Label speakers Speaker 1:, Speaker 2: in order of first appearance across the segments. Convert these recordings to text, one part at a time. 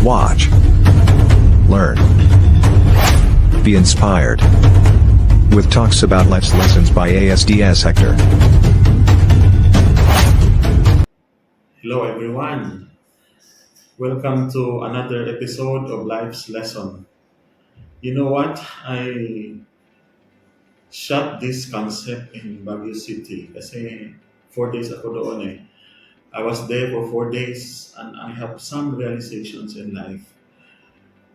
Speaker 1: Watch, learn, be inspired. With talks about life's lessons by ASDS Hector.
Speaker 2: Hello everyone. Welcome to another episode of Life's Lesson. You know what? I shot this concept in Baguio City kasi 4 days ako doon eh. I was there for 4 days and I have some realizations in life.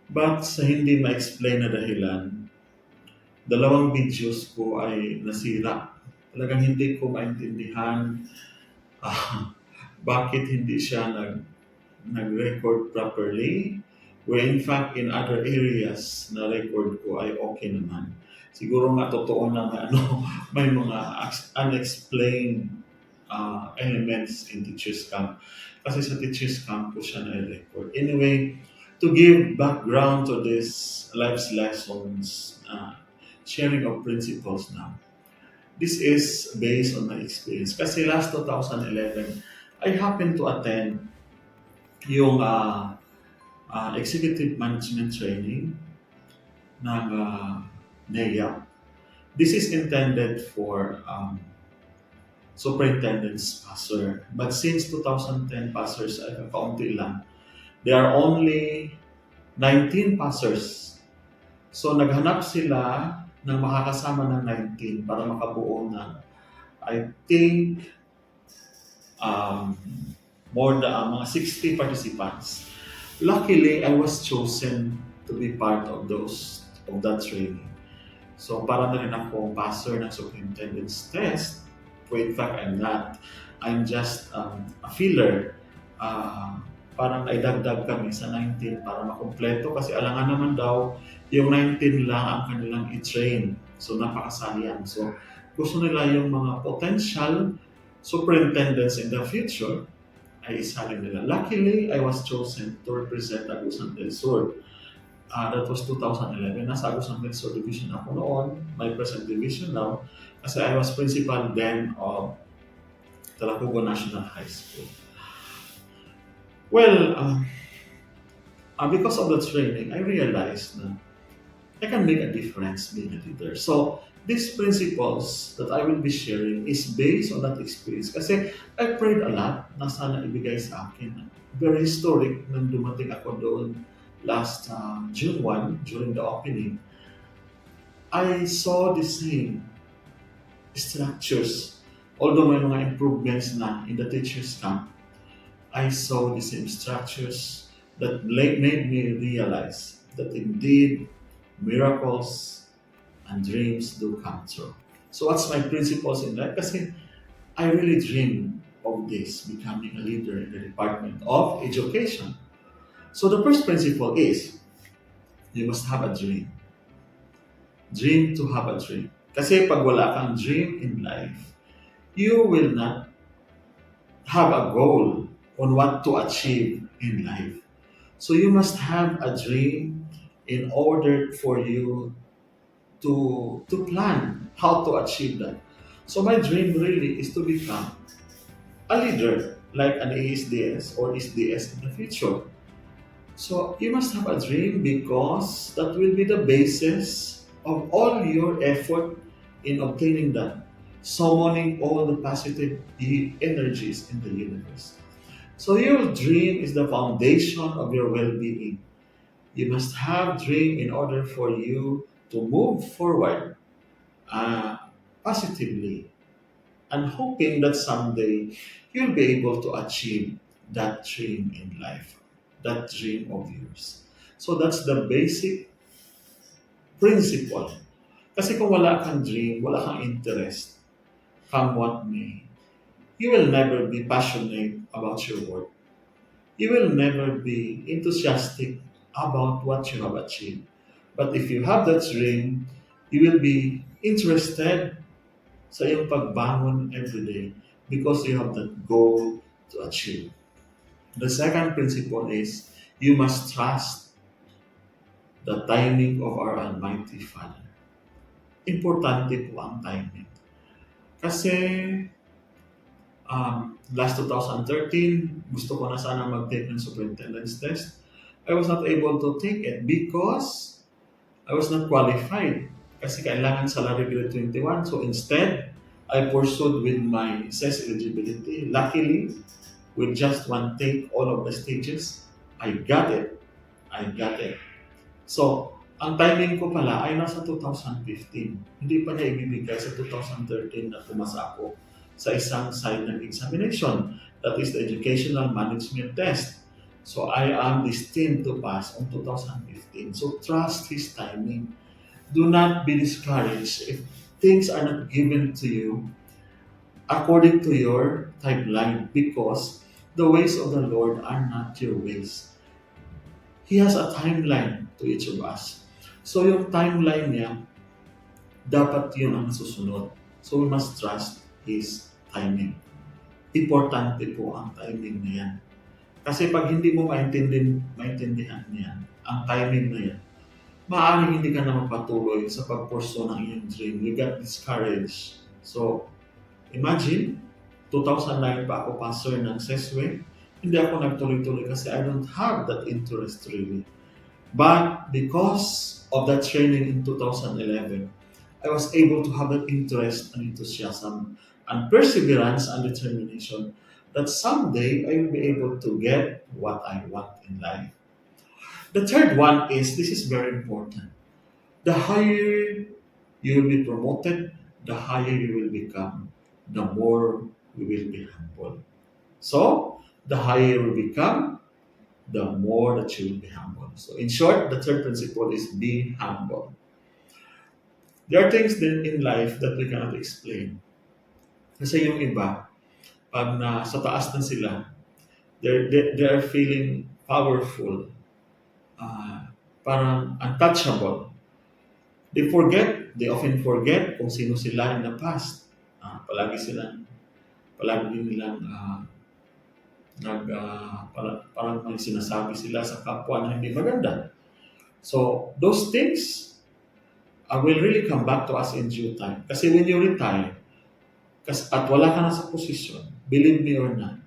Speaker 2: But sa hindi ma-explain na dahilan, dalawang videos ko ay nasira. Talagang hindi ko maintindihan ah, bakit hindi siya nag-record properly, where in fact in other areas na record ko ay okay naman. Siguro nga totoo na may, may mga unexplained elements in teacher's camp. Kasi sa teacher's camp ko siya na-record. Anyway, to give background to this life's lessons, sharing of principles now. This is based on my experience. Kasi last 2011, I happened to attend yung executive management training ng NEA. This is intended for superintendent's passer. But since 2010 passers ay kaunti lang, there are only 19 passers. So naghanap sila ng makakasama ng 19 para makabuo ng, I think, more than mga 60 participants. Luckily, I was chosen to be part of that training. So para na rin ako passer ng superintendent's test. But in fact, I'm not. I'm just a filler. Parang naidagdag kami sa 19 para makumpleto kasi alangan naman daw yung 19 lang ang kanilang i-train. So napakasayang. So gusto nila yung mga potential superintendents in the future ay isali nila. Luckily, I was chosen to represent Agusan del Sur. That was 2011. Nasa Agusan del Sur division ako noon, my present division now, kasi I was principal then of Talapugo National High School. Well, because of the training, I realized that I can make a difference being a leader. So, these principles that I will be sharing is based on that experience. Kasi I prayed a lot na sana ibigay sa akin. Very historic nang dumating ako doon last June 1 during the opening. I saw the same structures. Although may mga improvements na in the teacher's camp, I saw the same structures that made me realize that indeed miracles and dreams do come true. So what's my principles in life? Kasi I really dream of this, becoming a leader in the Department of Education. So the first principle is, you must have a dream. Dream to have a dream. Kasi pag wala kang dream in life, you will not have a goal on what to achieve in life. So you must have a dream in order for you to plan how to achieve that. So my dream really is to become a leader like an ASDS or SDS in the future. So you must have a dream because that will be the basis of all your effort in obtaining that, summoning all the positive energies in the universe. So your dream is the foundation of your well-being. You must have dream in order for you to move forward positively and hoping that someday you'll be able to achieve that dream in life, that dream of yours. So that's the basic principle. Kasi kung wala kang dream, wala kang interest, come what may, you will never be passionate about your work. You will never be enthusiastic about what you have achieved. But if you have that dream, you will be interested sa iyong pagbangon every day because you have that goal to achieve. The second principle is you must trust the timing of our Almighty Father. Importante po ang timing. Kasi last 2013, gusto ko na sana mag-take ng superintendent's test. I was not able to take it because I was not qualified. Kasi kailangan salary grade 21. So instead, I pursued with my SES eligibility. Luckily, with just one take, all of the stages, I got it. I got it. So, ang timing ko pala ay nasa 2015. Hindi pa niya ibibigay sa 2013 na pumasa ako sa isang side ng examination. That is the Educational Management Test. So, I am destined to pass on 2015. So, trust His timing. Do not be discouraged if things are not given to you according to your timeline because the ways of the Lord are not your ways. He has a timeline to each of us. So yung timeline niya, dapat yun ang susunod. So we must trust His timing. Importante po ang timing na yan. Kasi pag hindi mo maintindihan niya, ang timing na yan, maaaring hindi ka na magpatuloy sa pagpurso ng iyong dream. You got discouraged. So, imagine, 2009 pa ako passer ng SESWE. Hindi ako nagtuloy-tuloy kasi I don't have that interest really. But because of that training in 2011, I was able to have that interest and enthusiasm and perseverance and determination that someday I will be able to get what I want in life. The third one is this is very important. The higher you will be promoted, the higher you will become, the more you will be humble. So, the higher you become, the more that you will be humble. So, in short, the third principle is be humble. There are things then in life that we cannot explain. Kasi yung iba, pag sa taas na sila, they are feeling powerful, parang untouchable. They often forget kung sino sila in the past. Palagi nilang parang may sinasabi sila sa kapwa na hindi maganda. So, those things will really come back to us in due time. Kasi when you retire, at wala ka na sa posisyon, believe me or not,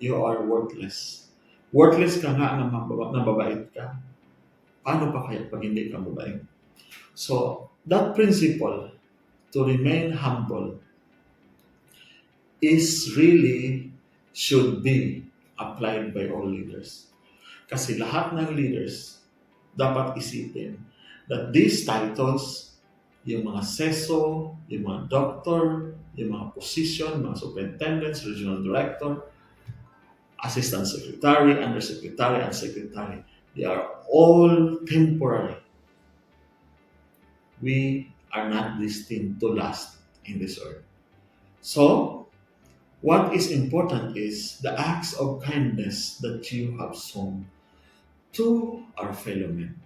Speaker 2: you are worthless. Worthless ka nga na mababait ka. Paano pa kaya pag hindi ka mabait? So, that principle to remain humble is really should be applied by all leaders. Kasi lahat ng leaders dapat isipin that these titles, yung mga seso, yung mga doctor, yung mga position, mga superintendents, regional director, assistant secretary, undersecretary, and secretary, they are all temporary. We are not destined to last in this earth. So, what is important is the acts of kindness that you have shown to our fellow men.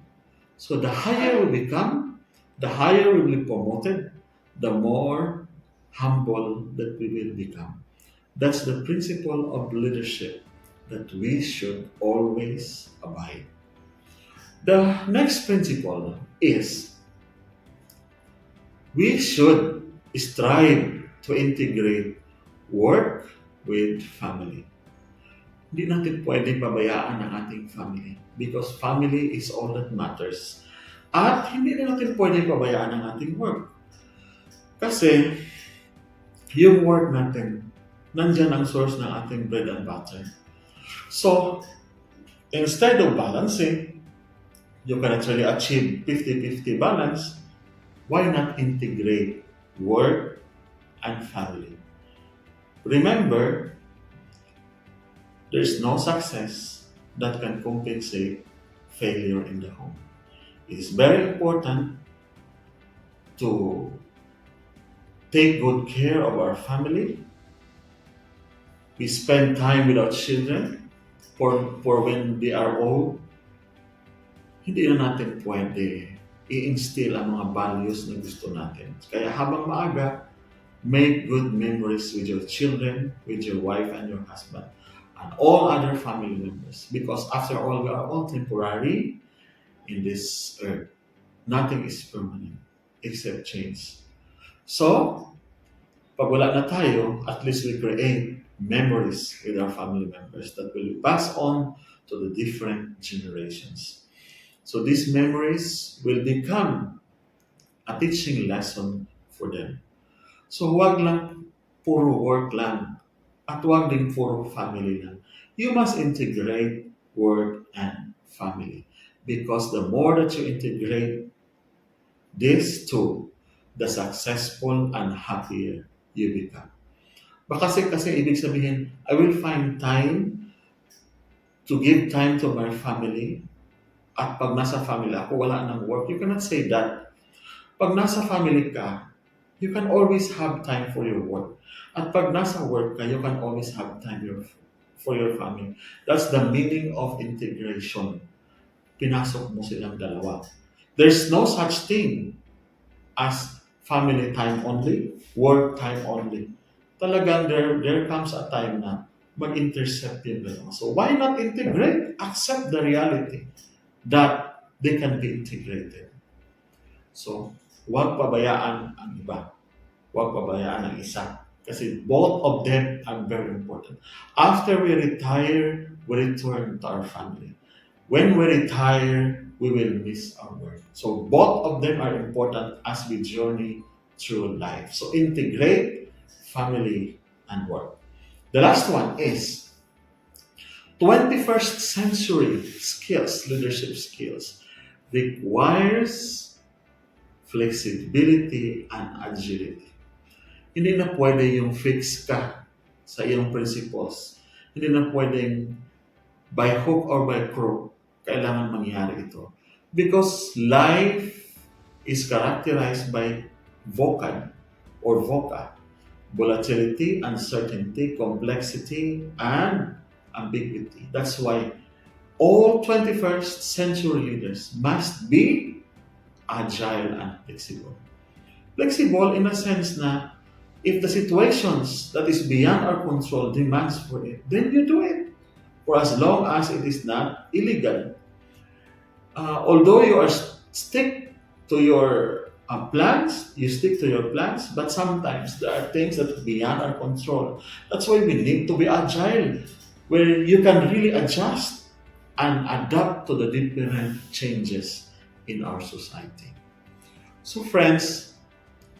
Speaker 2: So the higher we become, the higher we will be promoted, the more humble that we will become. That's the principle of leadership that we should always abide. The next principle is we should strive to integrate work with family. Hindi natin pwedeng pabayaan ang ating family because family is all that matters. At hindi na natin pwedeng pabayaan ang ating work. Kasi yung work natin, nandyan ang source ng ating bread and butter. So, instead of balancing, you can actually achieve 50-50 balance. Why not integrate work and family? Remember, there's no success that can compensate failure in the home. It is very important to take good care of our family. We spend time with our children for when they are old. Hindi na natin pwede i-instill ang mga values na gusto natin. Kaya habang maaga, make good memories with your children, with your wife and your husband, and all other family members. Because after all, we are all temporary in this earth. Nothing is permanent except change. So, pag wala na tayo, at least we create memories with our family members that will be passed on to the different generations. So these memories will become a teaching lesson for them. So huwag lang puro work lang at huwag din puro family lang. You must integrate work and family because the more that you integrate these two, the successful and happier you become. Baka kasi ibig sabihin, I will find time to give time to my family at pag nasa family ako, wala nang work. You cannot say that. Pag nasa family ka, you can always have time for your work. At pag nasa work ka, you can always have time for your family. That's the meaning of integration. Pinasok mo silang dalawa. There's no such thing as family time only, work time only. Talagang there comes a time na mag-intercept yung dalawa. So why not integrate? Accept the reality that they can be integrated. So, huwag pabayaan ang iba. Huwag pabayaan ang isa. Kasi both of them are very important. After we retire, we return to our family. When we retire, we will miss our work. So both of them are important as we journey through life. So integrate family and work. The last one is 21st century skills, leadership skills, requires flexibility and agility. Hindi na pwede yung fix ka sa iyong principles. Hindi na pwedeng by hook or by crook kailangan mangyari ito. Because life is characterized by VOCAD or VOCA. Volatility, uncertainty, complexity, and ambiguity. That's why all 21st century leaders must be agile and flexible. Flexible in a sense na if the situations that is beyond our control demands for it, then you do it. For as long as it is not illegal. Although you are stick to your plans, you stick to your plans, but sometimes there are things that are beyond our control. That's why we need to be agile, where you can really adjust and adapt to the different changes in our society. So friends,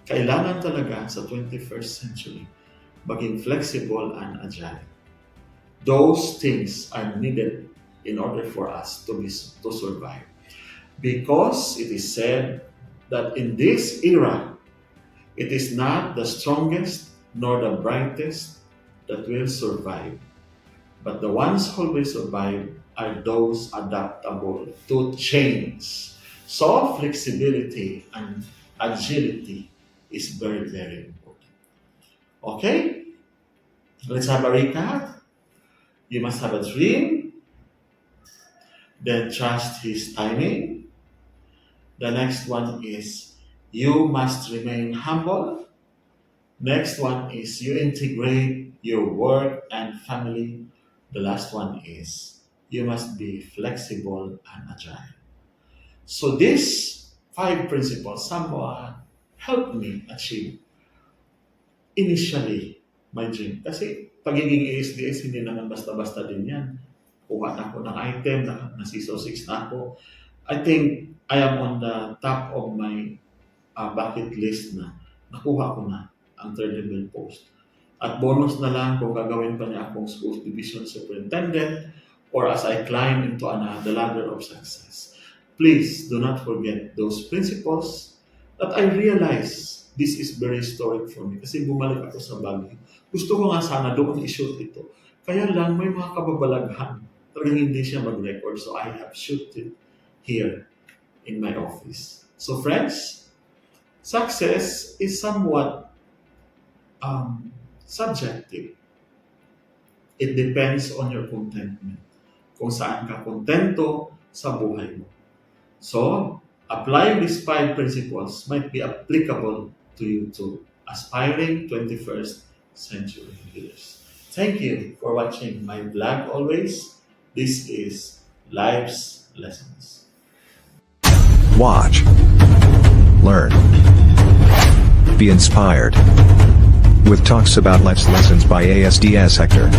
Speaker 2: kailangan talaga sa 21st century maging flexible and agile. Those things are needed in order for us to survive. Because it is said that in this era, it is not the strongest nor the brightest that will survive, but the ones who will survive are those adaptable to change. So flexibility and agility is very, very important. Okay? Let's have a recap. You must have a dream, then trust His timing. The next one is you must remain humble. Next one is you integrate your work and family. The last one is you must be flexible and agile. So these 5 principles somewhat helped me achieve initially my dream. Kasi pagiging ASDS, hindi naman basta-basta din yan. Kuha na ako ng item, na CISO 6 na ako. I think I am on the top of my bucket list na nakuha ko na ang third level post. At bonus na lang kung gagawin pa niya akong school division superintendent or as I climb into the ladder of success. Please do not forget those principles that I realize this is very historic for me kasi bumalik ako sa Baguio. Gusto ko nga sana doon i-shoot ito. Kaya lang may mga kababalaghan. Talagang hindi siya mag-record. So I have shoot it here in my office. So friends, success is somewhat subjective. It depends on your contentment. Kung saan ka kontento sa buhay mo. So, applying these 5 principles might be applicable to you too, aspiring 21st century leaders. Thank you for watching my vlog always. This is Life's Lessons.
Speaker 1: Watch, learn, be inspired with Talks About Life's Lessons by ASDS Hector.